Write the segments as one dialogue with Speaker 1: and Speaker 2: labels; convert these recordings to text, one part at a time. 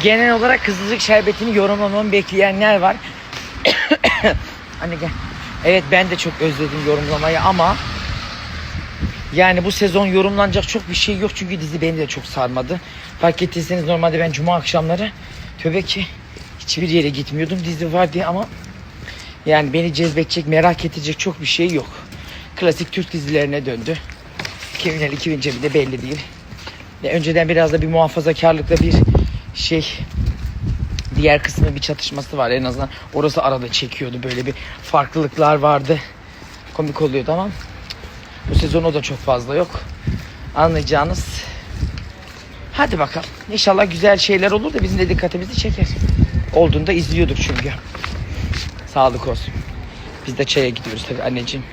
Speaker 1: genel olarak Kızılcık Şerbeti'ni yorumlamamı bekleyenler var. Anne gel. Evet ben de çok özledim yorumlamayı ama yani bu sezon yorumlanacak çok bir şey yok çünkü dizi beni de çok sarmadı. Fark ettiyseniz normalde ben cuma akşamları tövbe ki hiçbir yere gitmiyordum dizi var diye ama yani beni cezbedecek, merak edecek çok bir şey yok. Klasik Türk dizilerine döndü. Kimin eli kimin cebinde belli değil. Önceden biraz da bir muhafazakarlıkla bir şey, diğer kısmı bir çatışması var en azından. Orası arada çekiyordu, böyle bir farklılıklar vardı. Komik oluyordu ama bu sezon o da çok fazla yok. Anlayacağınız. Hadi bakalım. İnşallah güzel şeyler olur da bizim de dikkatimizi çeker. Olduğunda izliyorduk çünkü. Sağlık olsun. Biz de çaya gidiyoruz tabii anneciğim.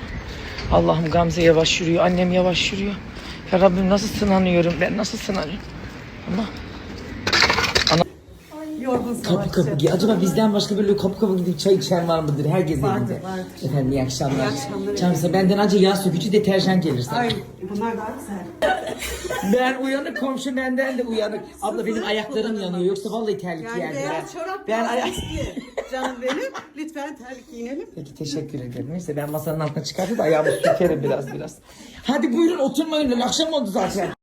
Speaker 1: Allah'ım Gamze yavaş yürüyor. Annem yavaş yürüyor. Ya Rabbim nasıl sınanıyorum ben, nasıl sınanıyorum. Ama kapı kapı. Acaba bizden başka böyle kapı kapı gidip çay içen var mıdır? Herkes evinde.
Speaker 2: Vardır.
Speaker 1: Efendim iyi akşamlar.
Speaker 2: İyi akşamlar.
Speaker 1: Çamsa benden acı yağ sökücü deterjan gelirse.
Speaker 2: Ay bunlar daha güzel.
Speaker 1: Ben uyanık, komşu benden de uyanık. Abla benim ayaklarım yanıyor yoksa vallahi terlik
Speaker 2: Yani
Speaker 1: yerdim.
Speaker 2: beyaz çorap
Speaker 1: Ben
Speaker 2: ben
Speaker 1: ayak...
Speaker 2: canım benim. Lütfen terlik giyinelim.
Speaker 1: Peki teşekkür ederim. Neyse ben masanın altına çıkartayım da ayağımı sürterim biraz. Hadi buyurun oturmayın. Akşam oldu zaten.